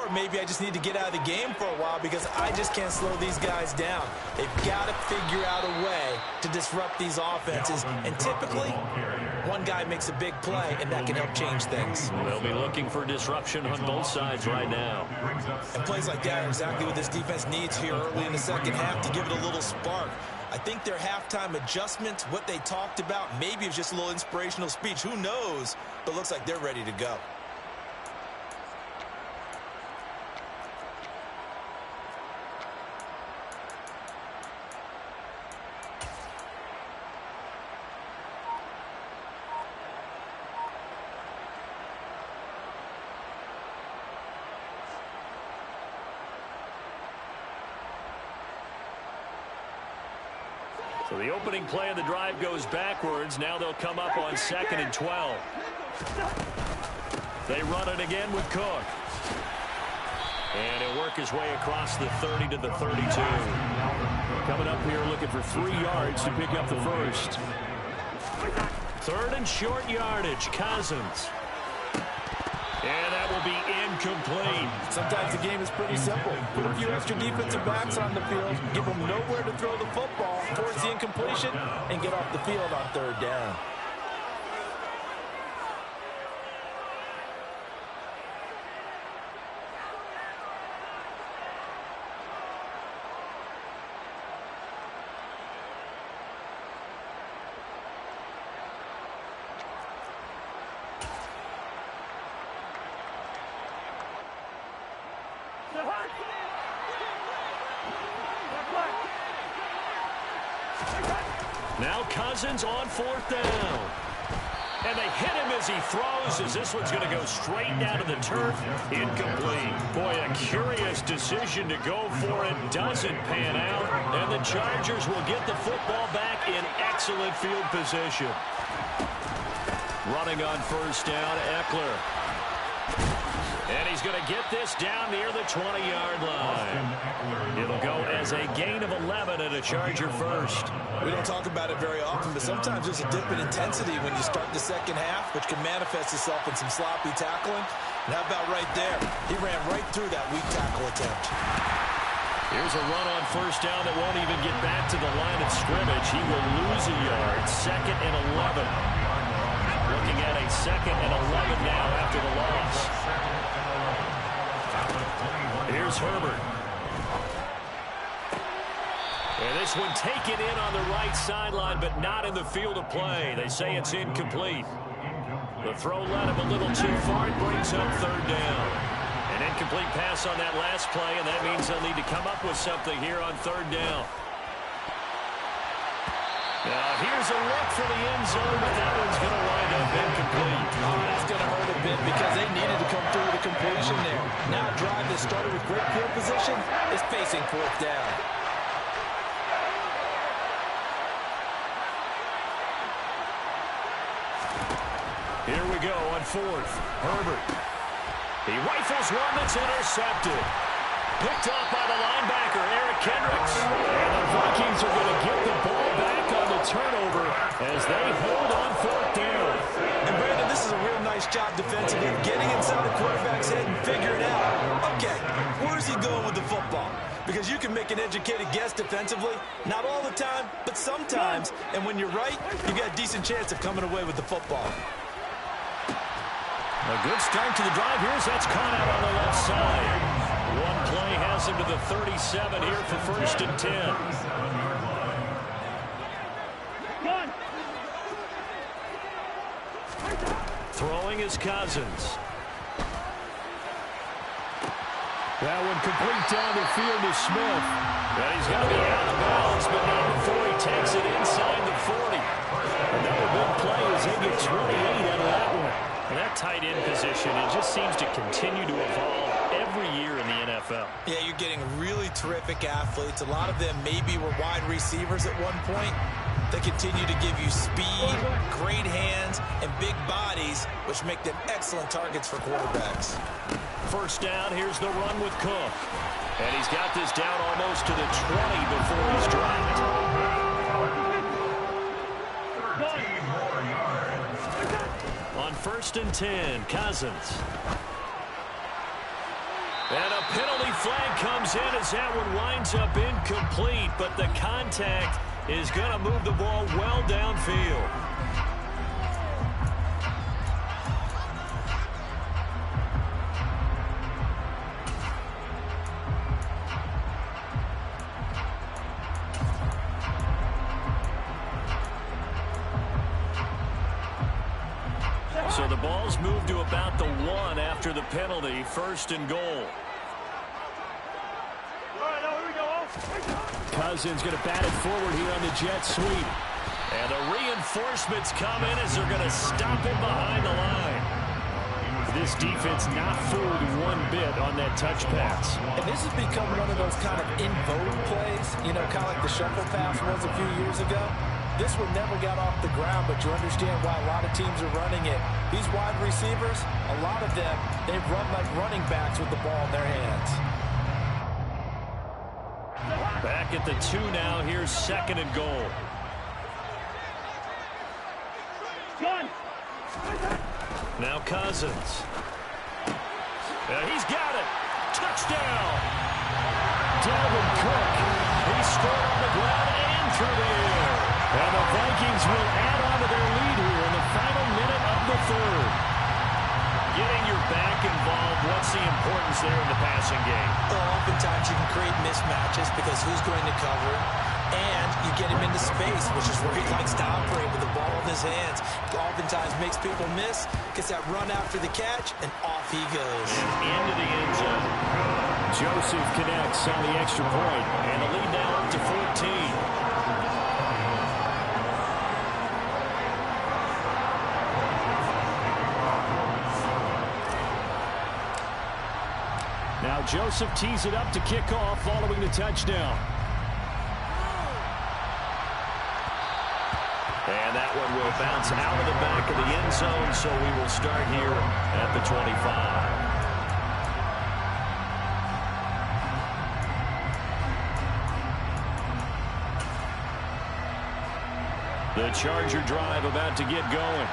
or maybe I just need to get out of the game for a while because I just can't slow these guys down. They've got to figure out a way to disrupt these offenses, and typically, one guy makes a big play, and that can help change things. They'll be looking for disruption on both sides right now. And plays like that are exactly what this defense needs here early in the second half to give it a little spark. I think their halftime adjustment, what they talked about, maybe it's just a little inspirational speech. Who knows? But looks like they're ready to go. So the opening play of the drive goes backwards. Now they'll come up on 2nd and 12. They run it again with Cook. And he'll work his way across the 30 to the 32. Coming up here looking for 3 yards to pick up the first. 3rd and short yardage. Cousins. And that will be incomplete. Sometimes the game is pretty simple. Put a few extra defensive backs on the field, give them nowhere to throw the football, force the incompletion, and get off the field on 3rd down. Now Cousins on 4th down. And they hit him as he throws, as this one's going to go straight down to the turf. Incomplete. Boy, a curious decision to go for it. Doesn't pan out. And the Chargers will get the football back in excellent field position. Running on 1st down, Eckler. And he's going to get this down near the 20-yard line. It'll go as a gain of 11 and a Charger first. We don't talk about it very often, but sometimes there's a dip in intensity when you start the second half, which can manifest itself in some sloppy tackling. And how about right there? He ran right through that weak tackle attempt. Here's a run on 1st down that won't even get back to the line of scrimmage. He will lose a yard. 2nd and 11. Looking at a 2nd and 11 now after the loss. Here's Herbert. And this one taken in on the right sideline, but not in the field of play. They say it's incomplete. The throw led him a little too far. It brings up 3rd down. An incomplete pass on that last play, and that means they'll need to come up with something here on 3rd down. Now here's a look for the end zone, but that one's going to wind up incomplete. Oh, that's going to hurt a bit because they needed to come through with a completion there. Now a drive that started with great field position is facing 4th down. Here we go on 4th. Herbert. He rifles one that's intercepted. Picked off by the linebacker, Eric Kendricks. And the Vikings are going to get the ball back on the turnover as they hold on 4th down. And Brandon, this is a real nice job defensively, getting inside the quarterback's head and figuring out, okay, where's he going with the football? Because you can make an educated guess defensively, not all the time, but sometimes. And when you're right, you got a decent chance of coming away with the football. A good start to the drive. That's caught out on the left side. One play has him to the 37 here for 1st and 10. Throwing is Cousins. That one complete down the field to Smith. And he's going to be out of bounds, but not before he takes it inside the 40. Another big play as they get 28 out of that one. And that tight end position, it just seems to continue to evolve every year in the NFL. Yeah, you're getting really terrific athletes. A lot of them maybe were wide receivers at one point. They continue to give you speed, great hands, and big bodies, which make them excellent targets for quarterbacks. 1st down, here's the run with Cook. And he's got this down almost to the 20 before he's dropped. On 1st and 10, Cousins. And a penalty flag comes in as that one winds up incomplete, but the contact is going to move the ball well downfield. So the ball's moved to about the 1 after the penalty, 1st and goal. Cousins going to bat it forward here on the jet sweep. And the reinforcements come in as they're going to stop him behind the line. This defense not fooled one bit on that touch pass. And this has become one of those kind of in vogue plays, you know, kind of like the shuffle pass was a few years ago. This one never got off the ground, but you understand why a lot of teams are running it. These wide receivers, a lot of them, they run like running backs with the ball in their hands. Back at the 2 now. Here's 2nd and goal. Now Cousins. He's got it. Touchdown. Dalvin Cook. He scored on the ground and through the air. And the Vikings will add on to their lead here in the final minute of the 3rd. Getting your back involved, what's the importance there in the passing game? Well, oftentimes you can create mismatches because who's going to cover, and you get him into space, which is where he likes to operate with the ball in his hands. Oftentimes makes people miss, gets that run after the catch, and off he goes. And into the end zone. Joseph connects on the extra point, and the lead now up to 14. Now Joseph tees it up to kick off following the touchdown. And that one will bounce out of the back of the end zone, so we will start here at the 25. The Charger drive about to get going.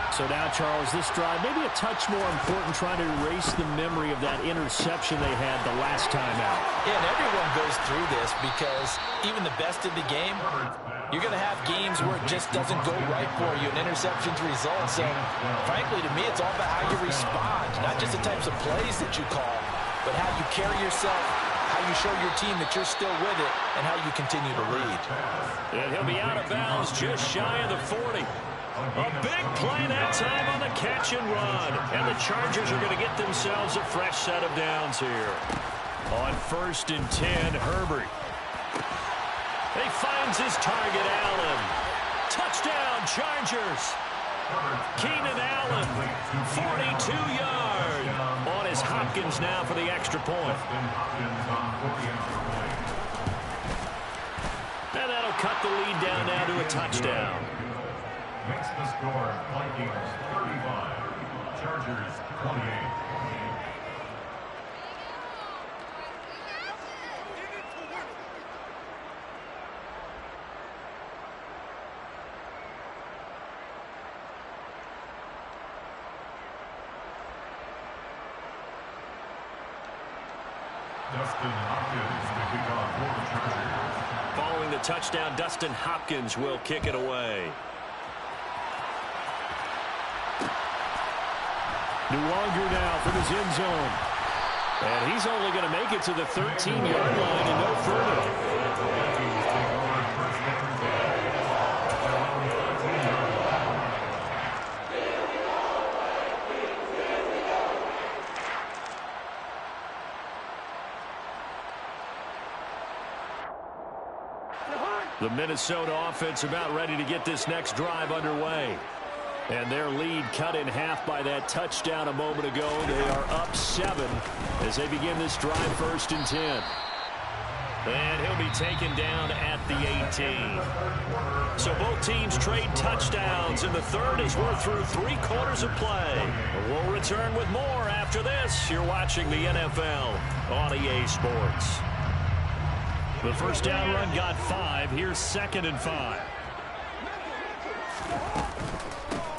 So now, Charles, this drive maybe a touch more important, trying to erase the memory of that interception they had the last time out. Yeah, and everyone goes through this because even the best in the game, you're going to have games where it just doesn't go right for you, and interceptions result. So, frankly, to me, it's all about how you respond, not just the types of plays that you call, but how you carry yourself, how you show your team that you're still with it, and how you continue to lead. And he'll be out of bounds just shy of the 40. A big play that time on the catch and run. And the Chargers are going to get themselves a fresh set of downs here. On 1st and 10, Herbert. He finds his target, Allen. Touchdown, Chargers. Keenan Allen, 42-yard. On his Hopkins now for the extra point. And that'll cut the lead down now to a touchdown. Makes the score Vikings 35, Chargers 28. Dustin Hopkins to kick off for the Chargers. Following the touchdown, Dustin Hopkins will kick it away. Nwonger now from his end zone. And he's only going to make it to the 13-yard line and no further. The Minnesota offense about ready to get this next drive underway. And their lead cut in half by that touchdown a moment ago. They are up 7 as they begin this drive 1st and 10. And he'll be taken down at the 18. So both teams trade touchdowns in the 3rd as we're through 3 quarters of play. We'll return with more after this. You're watching the NFL on EA Sports. The first down run got 5. Here's 2nd and 5.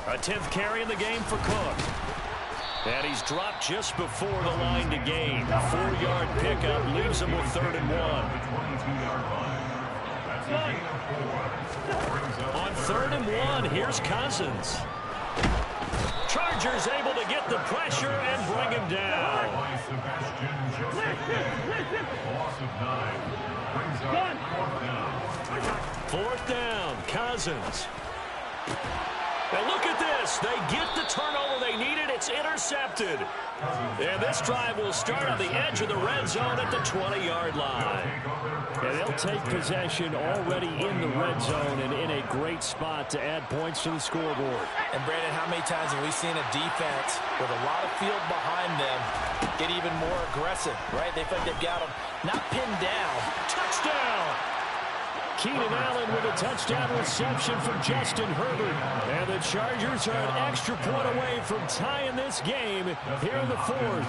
A 10th carry in the game for Cook. And he's dropped just before the line to gain. 4-yard pickup leaves him with 3rd and 1. On 3rd and 1, here's Cousins. Chargers able to get the pressure and bring him down. Fourth down, Cousins. And look at this. They get the turnover they needed. It's intercepted. And this drive will start on the edge of the red zone at the 20-yard line. And they'll take possession already in the red zone and in a great spot to add points to the scoreboard. And, Brandon, how many times have we seen a defense with a lot of field behind them get even more aggressive, right? They feel like they've got them not pinned down. Touchdown! Keenan Allen with a touchdown reception from Justin Herbert. And the Chargers are an extra point away from tying this game here in the 4th.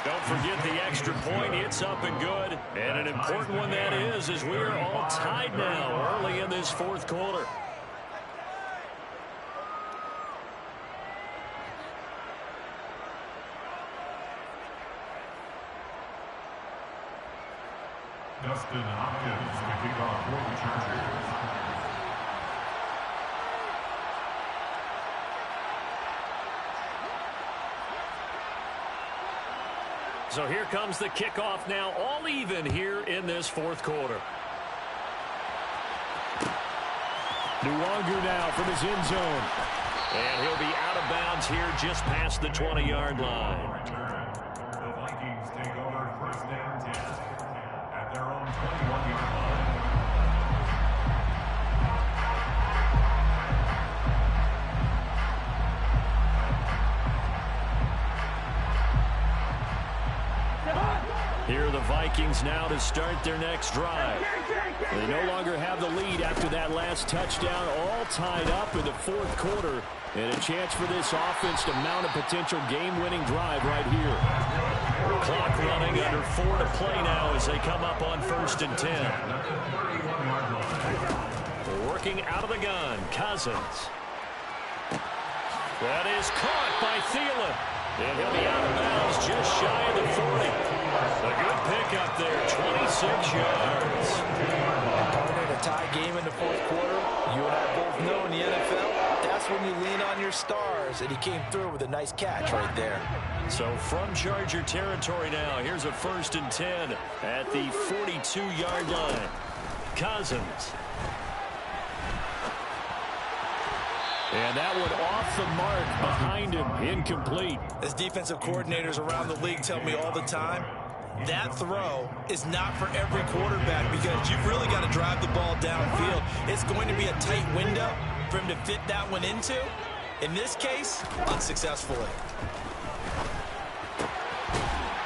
Don't forget the extra point. It's up and good. And an important one that is, as we are all tied now early in this 4th quarter. Dustin Hopkins to kick off for the Chargers. So here comes the kickoff now, all even here in this 4th quarter. Nwangu now from his end zone. And he'll be out of bounds here just past the 20-yard line. The Vikings take over 1st and 10 at their own 21-yard line. Here are the Vikings now to start their next drive. They no longer have the lead after that last touchdown, all tied up in the 4th quarter. And a chance for this offense to mount a potential game-winning drive right here. Clock running under 4 to play now as they come up on 1st and 10. Working out of the gun, Cousins. That is caught by Thielen. And he'll be out of bounds just shy of the 40. A good pickup there, 26 yards. Partner, a tie game in the 4th quarter. You and I both know in the NFL, that's when you lean on your stars. And he came through with a nice catch right there. So from Charger territory now, here's a 1st and 10 at the 42-yard line. Cousins. And that one off the mark behind him, incomplete. As defensive coordinators around the league tell me all the time, that throw is not for every quarterback because you've really got to drive the ball downfield. It's going to be a tight window for him to fit that one into. In this case, unsuccessfully.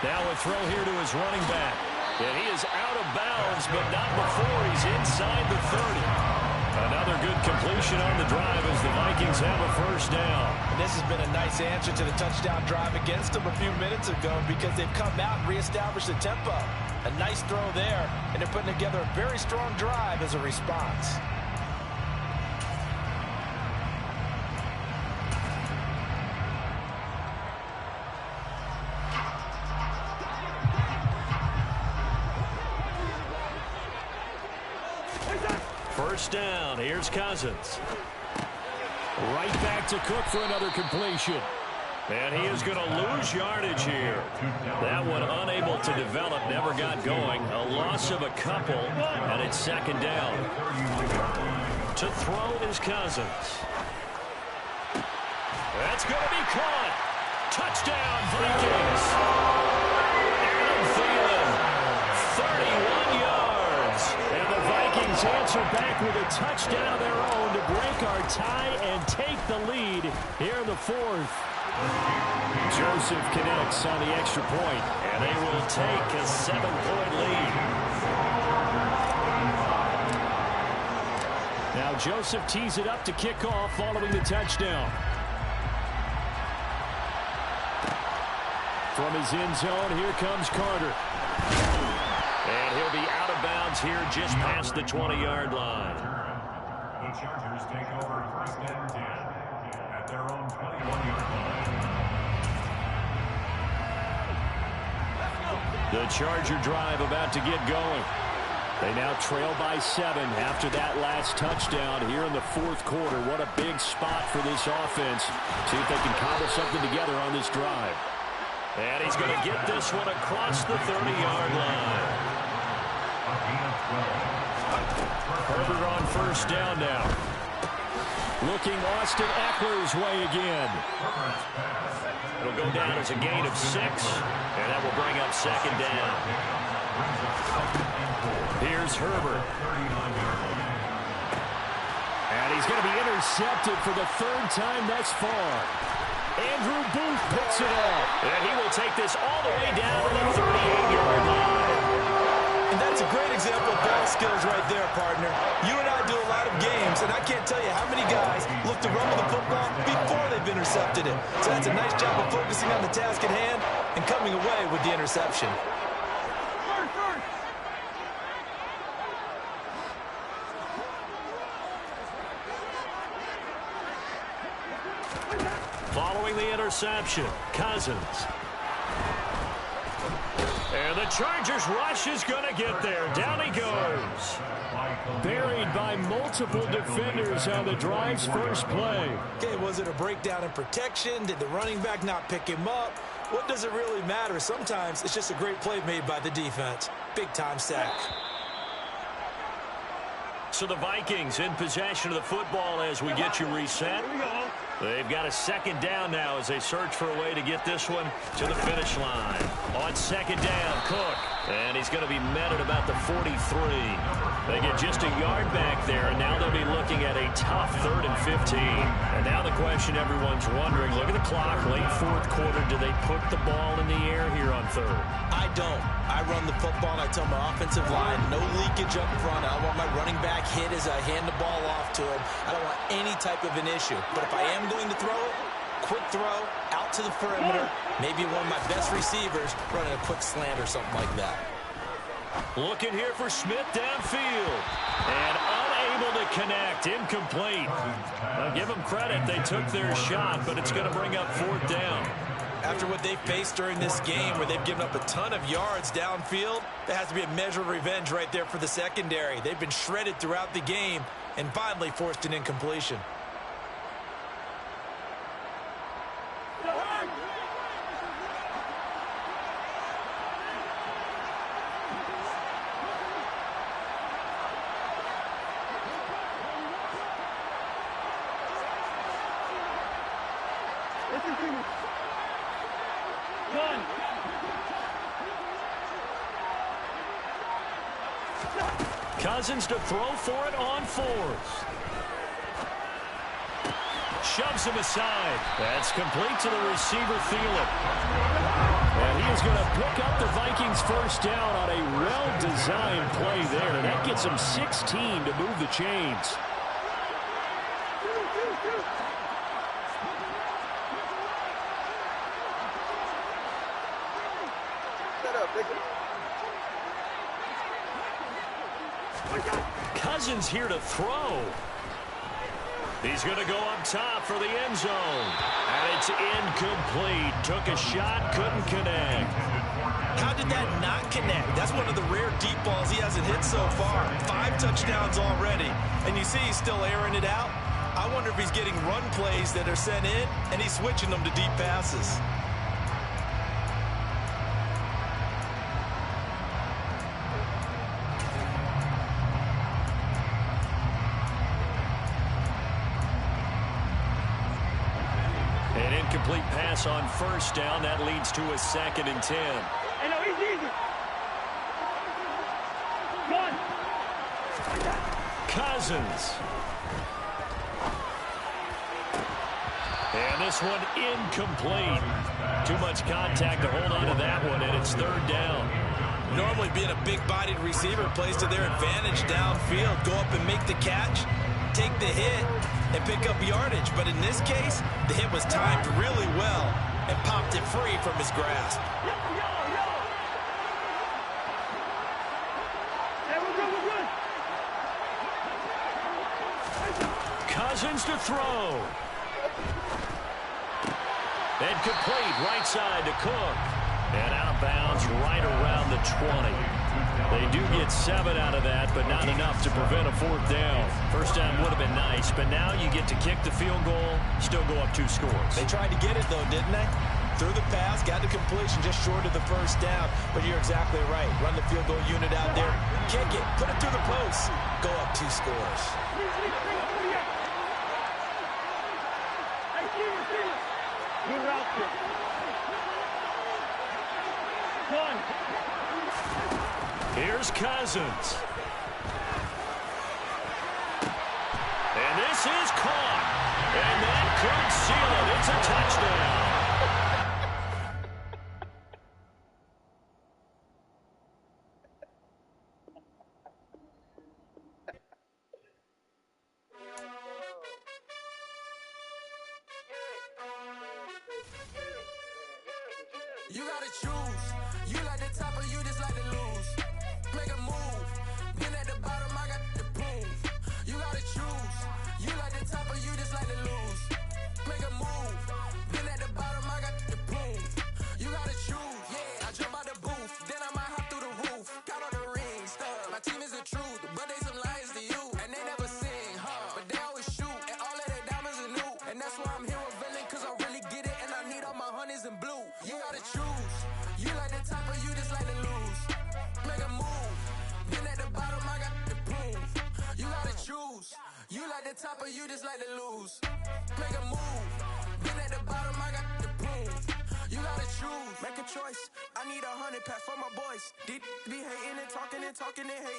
Now a throw here to his running back. And he is out of bounds, but not before he's inside the 30. Another good completion on the drive as the Vikings have a 1st down. And this has been a nice answer to the touchdown drive against them a few minutes ago because they've come out and reestablished the tempo. A nice throw there, and they're putting together a very strong drive as a response. First down, here's Cousins. Right back to Cook for another completion. And he is going to lose yardage here. That one unable to develop, never got going. A loss of a couple, and it's 2nd down. To throw is Cousins. That's going to be caught. Touchdown, Vikings. Adam Thielen, 31 yards. And the Vikings answer back with a touchdown of their own to break our tie and take the lead here in the 4th. Joseph connects on the extra point, and they will take a 7-point lead. Now Joseph tees it up to kick off following the touchdown. From his end zone, here comes Carter. And he'll be out of bounds here just past the 20-yard line. The The Chargers take over first and 10 at their own 21-yard line. The Charger drive about to get going. They now trail by 7 after that last touchdown here in the fourth quarter. What a big spot for this offense. See if they can cobble something together on this drive. And he's going to get this one across the 30-yard line. Herbert on first down now. Looking Austin Eckler's way again. It'll go down as a gain of 6, and that will bring up second down. Here's Herbert. And he's going to be intercepted for the third time thus far. Andrew Booth picks it up. And he will take this all the way down to the 38-yard line. And that's a great example of ball skills right there, partner. You and I do a lot of games, and I can't tell you how many guys look to run with the football before they've intercepted it. So that's a nice job of focusing on the task at hand and coming away with the interception. Following the interception, Cousins. And the Chargers rush is going to get there. Down he goes. Buried by multiple defenders on the drive's first play. Okay, was it a breakdown in protection? Did the running back not pick him up? What does it really matter? Sometimes it's just a great play made by the defense. Big-time sack. So the Vikings in possession of the football as we get you reset. They've got a second down now as they search for a way to get this one to the finish line. On second down, Cook. And he's going to be met at about the 43. They get just a yard back there, and now they'll be looking at a tough 3rd and 15. And now the question everyone's wondering, look at the clock, late fourth quarter, do they put the ball in the air here on 3rd? I don't. I run the football, and I tell my offensive line, no leakage up front. I don't want my running back hit as I hand the ball off to him. I don't want any type of an issue. But if I am going to throw it, quick throw, out to the perimeter, maybe one of my best receivers running a quick slant or something like that. Looking here for Smith downfield. And unable to connect. Incomplete. I'll give them credit. They took their shot, but it's going to bring up 4th down. After what they faced during this game where they've given up a ton of yards downfield, there has to be a measure of revenge right there for the secondary. They've been shredded throughout the game and finally forced an incompletion. Cousins to throw for it on 4th. Shoves him aside. That's complete to the receiver, Thielen. And he is going to pick up the Vikings' first down on a well-designed play there. That gets him 16 to move the chains. Cousins here to throw. He's going to go up top for the end zone. And it's incomplete. Took a shot, couldn't connect. How did that not connect? That's one of the rare deep balls he hasn't hit so far. 5 touchdowns already. And you see he's still airing it out. I wonder if he's getting run plays that are sent in, and he's switching them to deep passes. Incomplete pass on first down. That leads to a 2nd and 10. Hey, no, he's easy. Go on. Cousins. And this one incomplete. Too much contact to hold on to that one, and it's 3rd down. Normally being a big-bodied receiver plays to their advantage downfield. Go up and make the catch, take the hit, and pick up yardage. But in this case, the hit was timed really well and popped it free from his grasp. Hey, we're good, we're good. Cousins to throw. And complete right side to Cook. And out of bounds right around the 20. They do get 7 out of that, but not enough to prevent a 4th down. First down would have been nice, but now you get to kick the field goal, still go up 2 scores. They tried to get it, though, didn't they? Threw the pass, got the completion just short of the first down. But you're exactly right. Run the field goal unit out there, kick it, put it through the post, go up 2 scores. Here's Cousins. And this is caught. And that could seal it. It's a touchdown. You gotta choose. You like the top or you just like to lose. Make a move. Been at the bottom, I got the proof. You gotta choose. You like the top or you just like to lose. Make a move. Been at the bottom, I got the proof. You gotta choose. Yeah, I jump out the booth. Then I might hop through the roof. Got on the ring stuff. My team is the truth, but they some liars to you. And they never sing, but they always shoot. And all of their diamonds are new. And that's why I'm here villain, cause I really get it. And I need all my honeys in blue. You gotta choose. You like the top or you just like to lose. Make a move. Been at the bottom, I got the proof. You gotta choose. You like the top or you just like to lose. Make a move. Been at the bottom, I got the proof. You gotta choose. Make a choice. I need 100 pack for my boys. Be hating and talking and hating.